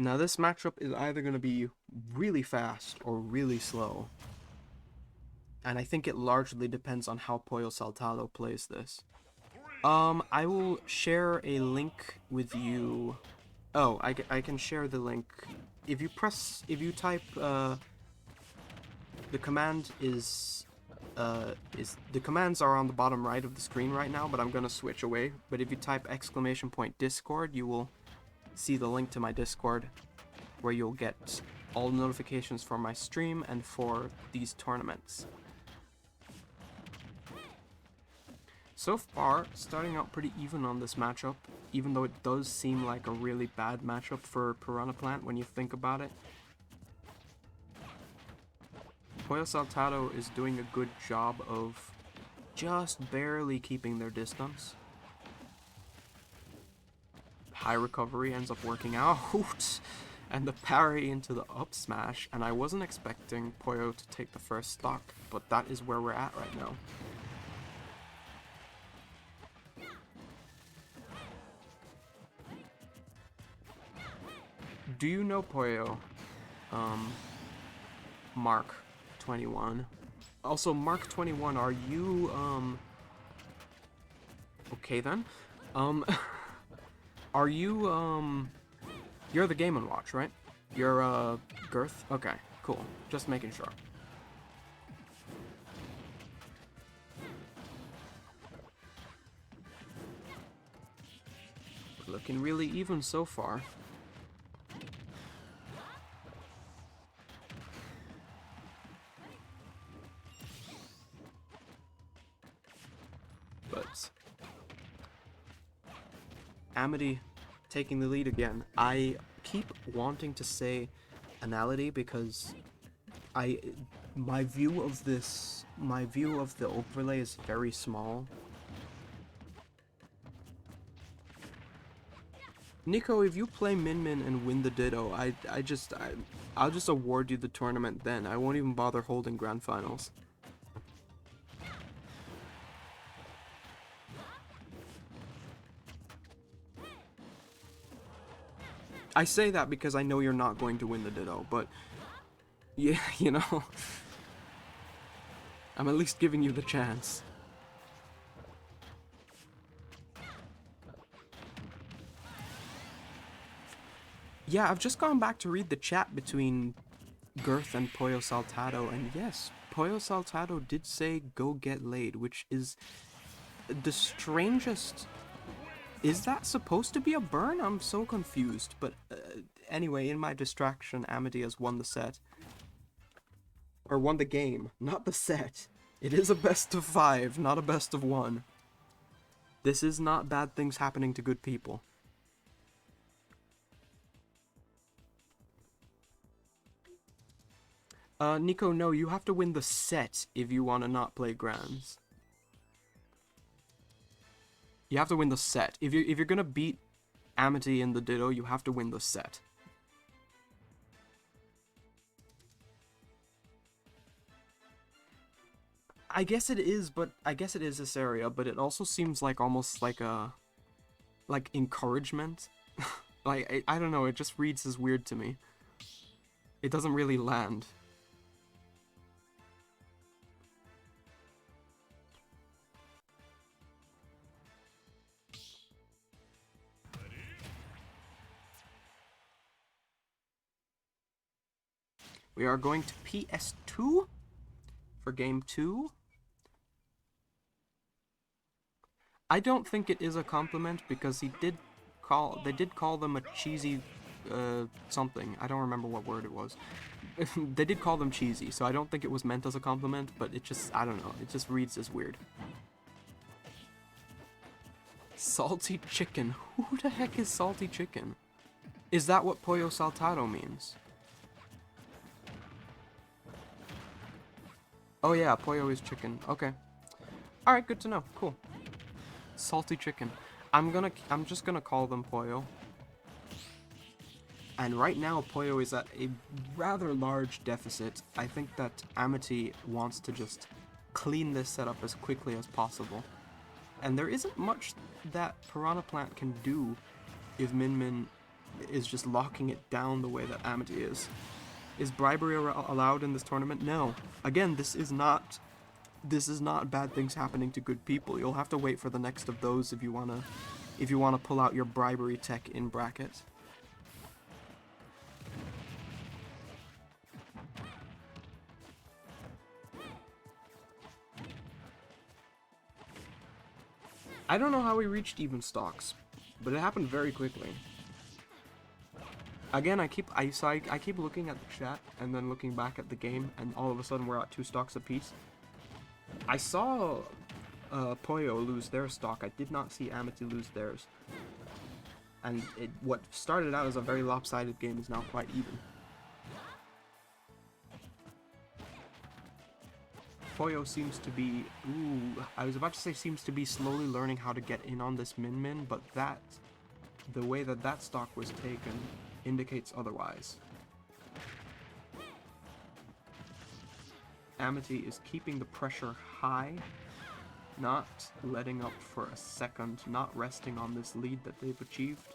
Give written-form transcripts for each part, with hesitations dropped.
Now this matchup is either going to be really fast or really slow. And I think it largely depends on how Pollo Saltado plays this. I will share a link with you. Oh, I can share the link. If you type, the command the commands are on the bottom right of the screen right now, but I'm gonna switch away. But if you type !Discord, you will see the link to my Discord, where you'll get all the notifications for my stream and for these tournaments. So far, starting out pretty even on this matchup, even though it does seem like a really bad matchup for Piranha Plant when you think about it. Pollo Saltado is doing a good job of just barely keeping their distance. High recovery ends up working out, and the parry into the up smash, and I wasn't expecting Pollo to take the first stock, but that is where we're at right now. Do you know Pollo? Mark 21. Also, Mark 21, are you, okay then. Are you, you're the Game & Watch, right? You're, Girth? Okay, cool. Just making sure. Looking really even so far. But Amity taking the lead again. I keep wanting to say Anality because my view of the overlay is very small. Nico, if you play Min Min and win the Ditto, I'll just award you the tournament then. I won't even bother holding grand finals. I say that because I know you're not going to win the Ditto, but yeah, you know, I'm at least giving you the chance. Yeah, I've just gone back to read the chat between Girth and Pollo Saltado, and yes, Pollo Saltado did say go get laid, which is the strangest. Is that supposed to be a burn? I'm so confused. But anyway, in my distraction, Amity has won the set. Or won the game, not the set. It is a best of 5, not a best of 1. This is not bad things happening to good people. Nico, no, you have to win the set if you want to not play Grands. You have to win the set. If you're gonna beat Amity in the Ditto, you have to win the set. I guess it is, but I guess it is this area, but it also seems like almost like a encouragement. Like I don't know, it just reads as weird to me. It doesn't really land. We are going to PS2 for game 2. I don't think it is a compliment because they did call them a cheesy something. I don't remember what word it was. They did call them cheesy, so I don't think it was meant as a compliment, but it just, I don't know, it just reads as weird. Salty chicken. Who the heck is salty chicken? Is that what Pollo Saltado means? Oh yeah, Pollo is chicken. Okay. Alright, good to know. Cool. Salty chicken. I'm just gonna call them Pollo. And right now, Pollo is at a rather large deficit. I think that Amity wants to just clean this setup as quickly as possible. And there isn't much that Piranha Plant can do if Min Min is just locking it down the way that Amity is. Is bribery allowed in this tournament? No. Again, this is not bad things happening to good people. You'll have to wait for the next of those if you wanna pull out your bribery tech in bracket. I don't know how we reached even stocks, but it happened very quickly. Again, I keep looking at the chat and then looking back at the game, and all of a sudden we're at 2 stocks apiece. I saw Pollo lose their stock. I did not see Amity lose theirs. And what started out as a very lopsided game is now quite even. Pollo seems to be, I was about to say seems to be slowly learning how to get in on this min-min, but the way that stock was taken indicates otherwise. Amity is keeping the pressure high, not letting up for a second, not resting on this lead that they've achieved.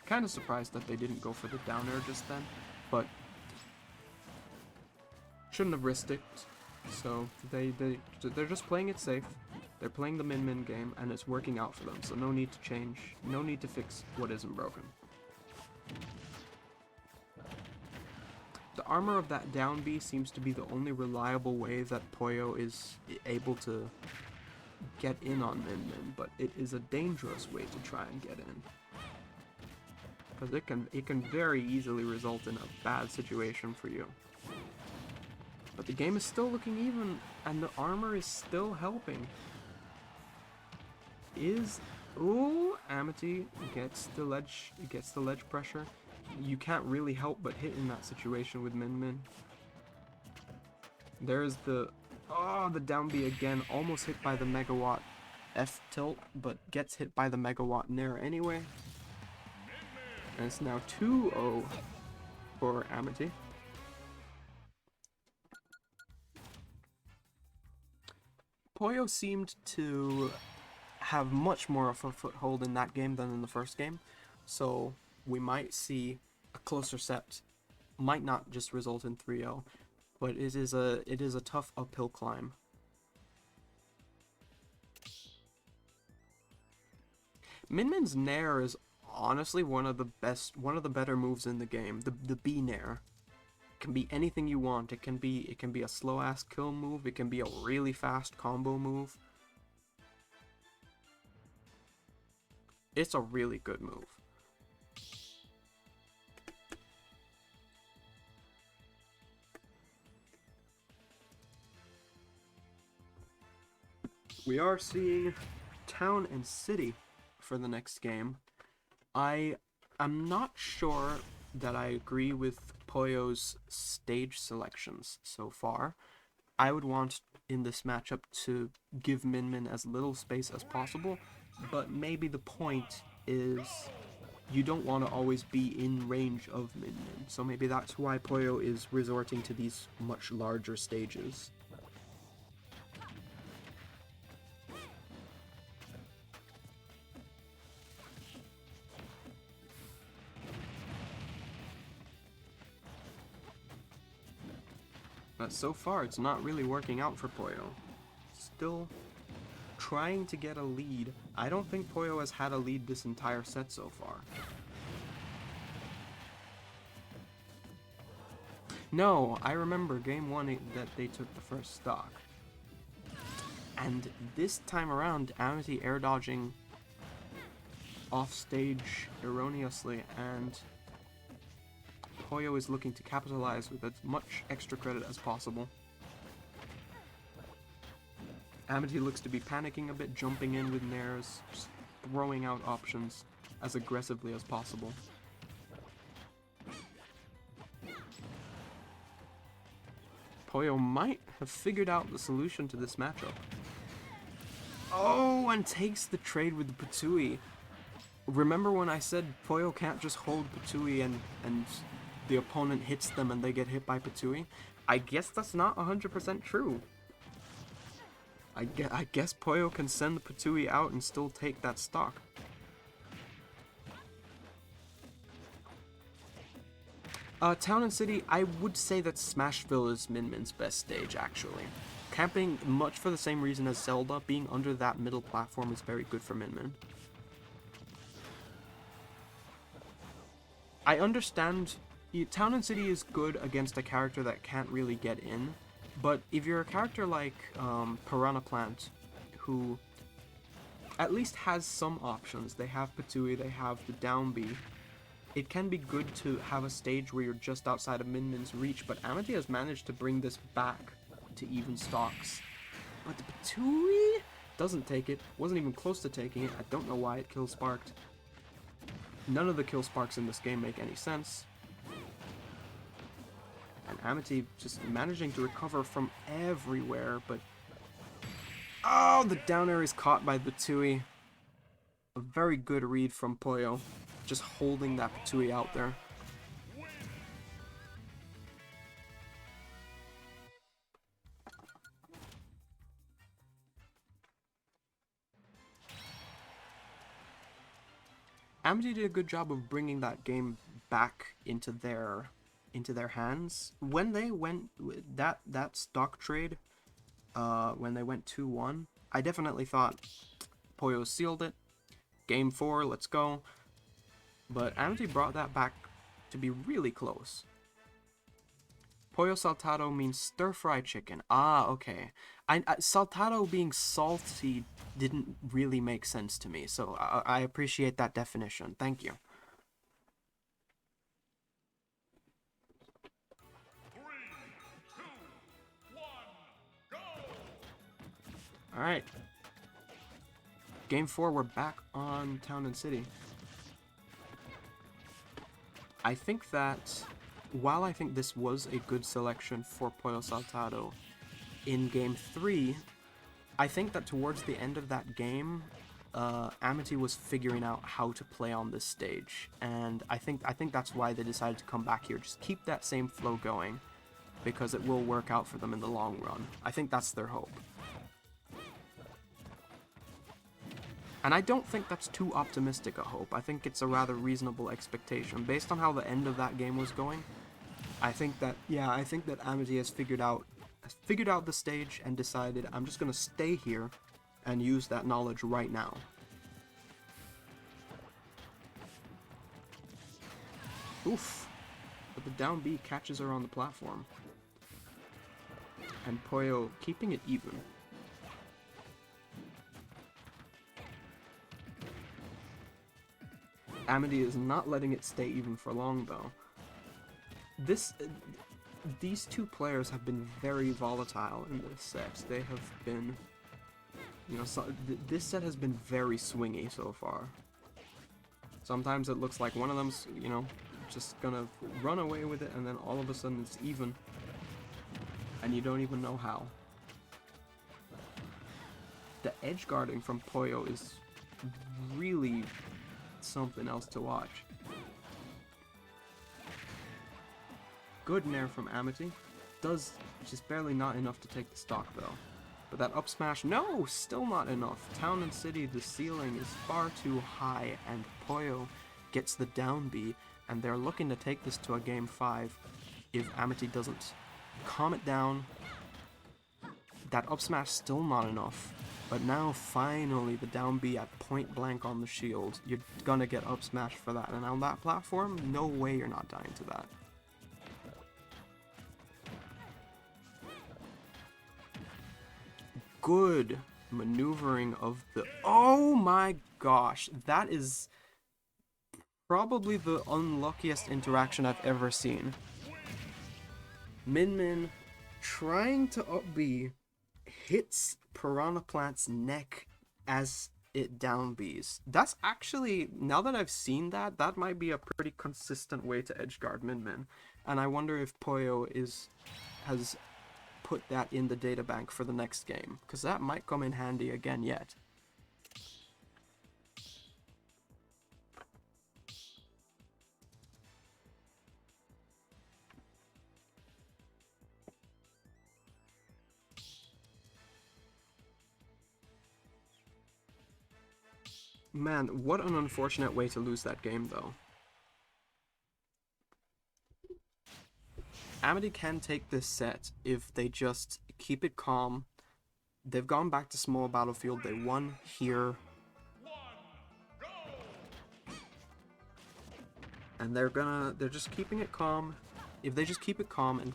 Kind of surprised that they didn't go for the down air just then, but shouldn't have risked it. So they're just playing it safe. They're playing the min-min game, and it's working out for them. So no need to change, no need to fix what isn't broken. The armor of that down B seems to be the only reliable way that Pollo is able to get in on min-min, but it is a dangerous way to try and get in. Because it can very easily result in a bad situation for you. But the game is still looking even, and the armor is still helping. Amity gets the ledge pressure. You can't really help but hit in that situation with min-min. There's the down B again, almost hit by the megawatt F tilt, but gets hit by the megawatt nair anyway. And it's now 2-0 for Amity. Pollo seemed to have much more of a foothold in that game than in the first game, so we might see a closer set. Might not just result in 3-0, but it is a tough uphill climb. Min-min's nair is honestly one of the better moves in the game. The B nair can be anything you want. It can be a slow ass kill move. It can be a really fast combo move. It's a really good move. We are seeing Town and City for the next game. I'm not sure that I agree with Pollo's stage selections so far. I would want in this matchup to give min-min as little space as possible, but maybe the point is you don't want to always be in range of min-min, so maybe that's why Pollo is resorting to these much larger stages. But so far, it's not really working out for Pollo. Still trying to get a lead. I don't think Pollo has had a lead this entire set so far. No, I remember game 1 that they took the first stock. And this time around, Amity air dodging off stage erroneously, and Pollo is looking to capitalize with as much extra credit as possible. Amity looks to be panicking a bit, jumping in with nairs, just throwing out options as aggressively as possible. Pollo might have figured out the solution to this matchup. Oh, and takes the trade with the Patui. Remember when I said Pollo can't just hold Patui and the opponent hits them and they get hit by Patui? I guess that's not 100% true. I guess Pollo can send the Patui out and still take that stock. Town and City, I would say that Smashville is Min Min's best stage, actually. Camping, much for the same reason as Zelda, being under that middle platform is very good for Min Min. I understand Town and City is good against a character that can't really get in, but if you're a character like Piranha Plant, who at least has some options, they have Patui, they have the down B, it can be good to have a stage where you're just outside of Min Min's reach, but Amity has managed to bring this back to even stocks. But the Patui doesn't take it, wasn't even close to taking it, I don't know why it kill sparked. None of the kill sparks in this game make any sense. And Amity just managing to recover from everywhere, but... Oh, the down air is caught by Patui. A very good read from Pollo. Just holding that Patui out there. Amity did a good job of bringing that game back into their hands. When they went that stock trade, when they went 2-1, I definitely thought Pollo sealed it. Game 4, let's go. But Amity brought that back to be really close. Pollo Saltado means stir-fried chicken. Ah, okay. Saltado being salty didn't really make sense to me, so I appreciate that definition. Thank you. 3, 2, 1, go! Alright. Game 4, we're back on Town and City. I think that, while I think this was a good selection for Pollo Saltado, in Game 3, I think that towards the end of that game, Amity was figuring out how to play on this stage, and I think that's why they decided to come back here. Just keep that same flow going, because it will work out for them in the long run. I think that's their hope. And I don't think that's too optimistic a hope. I think it's a rather reasonable expectation. Based on how the end of that game was going, I think that Amity has figured out the stage and decided, I'm just gonna stay here and use that knowledge right now. Oof. But the down B catches her on the platform. And Pollo keeping it even. Amity is not letting it stay even for long, though. These two players have been very volatile in this set. They have been, this set has been very swingy so far. Sometimes it looks like one of them's, just gonna run away with it, and then all of a sudden it's even, and you don't even know how. The edge guarding from Pollo is really something else to watch. Good nair from Amity. Just barely not enough to take the stock though. But that up smash, no, still not enough. Town and City, the ceiling is far too high, and Pollo gets the down B, and they're looking to take this to a game 5 if Amity doesn't calm it down. That up smash still not enough. But now, finally, the down B at point blank on the shield. You're gonna get up smash for that. And on that platform, no way you're not dying to that. Good maneuvering of the... Oh my gosh. That is probably the unluckiest interaction I've ever seen. Min Min trying to up B hits Piranha Plant's neck as it down Bs. That's actually, now that I've seen that, that might be a pretty consistent way to edgeguard Min Min. And I wonder if Pollo has put that in the databank for the next game, because that might come in handy again yet. Man, what an unfortunate way to lose that game, though. Amity can take this set if they just keep it calm. They've gone back to small battlefield. They won here. And they're just keeping it calm. If they just keep it calm and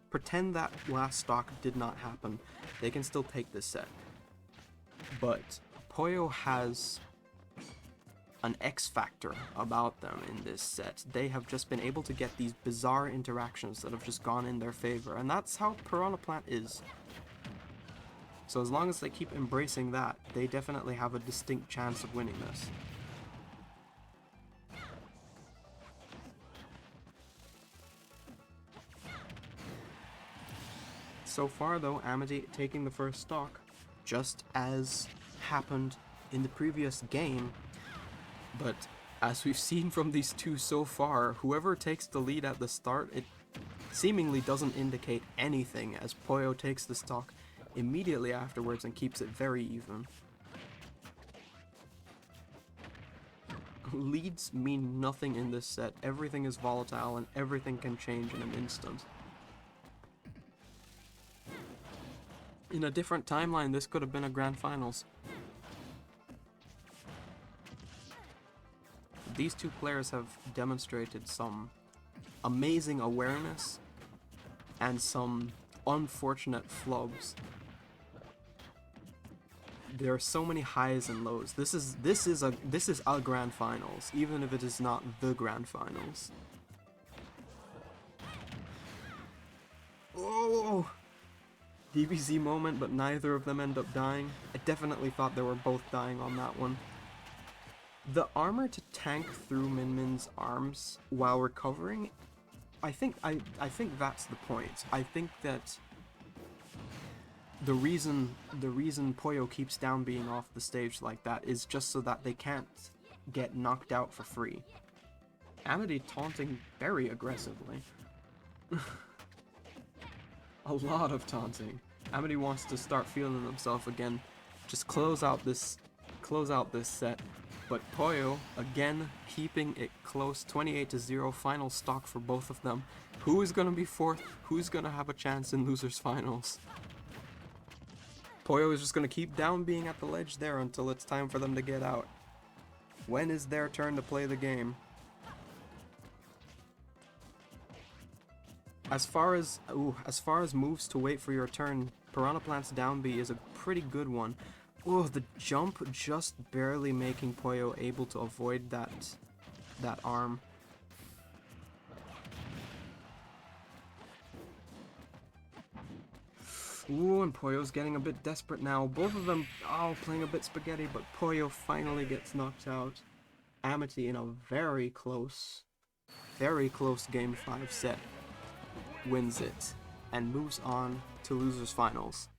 pretend that last stock did not happen, they can still take this set. But Pollo has an X factor about them in this set. They have just been able to get these bizarre interactions that have just gone in their favor, and that's how Piranha Plant is. So as long as they keep embracing that, they definitely have a distinct chance of winning this. So far though, Amity taking the first stock, just as happened in the previous game. But as we've seen from these two so far, whoever takes the lead at the start, it seemingly doesn't indicate anything, as Pollo takes the stock immediately afterwards and keeps it very even. Leads mean nothing in this set. Everything is volatile and everything can change in an instant. In a different timeline, this could have been a grand finals. These two players have demonstrated some amazing awareness and some unfortunate flubs. There are so many highs and lows. This is a grand finals, even if it is not the grand finals. Oh, DBZ moment, but neither of them end up dying. I definitely thought they were both dying on that one. The armor to tank through Min Min's arms while recovering, I think that's the point. I think that the reason Pollo keeps down being off the stage like that is just so that they can't get knocked out for free. Amity taunting very aggressively. A lot of taunting. Amity wants to start feeling himself again. Just close out this set. But Pollo, again, keeping it close, 28-0, final stock for both of them. Who is going to be fourth? Who's going to have a chance in losers finals? Pollo is just going to keep down being at the ledge there until it's time for them to get out. When is their turn to play the game? As far as moves to wait for your turn, Piranha Plant's down B is a pretty good one. Oh, the jump just barely making Pollo able to avoid that arm. Ooh, and Pollo's getting a bit desperate now. Both of them, playing a bit spaghetti, but Pollo finally gets knocked out. Amity in a very close Game 5 set wins it and moves on to losers finals.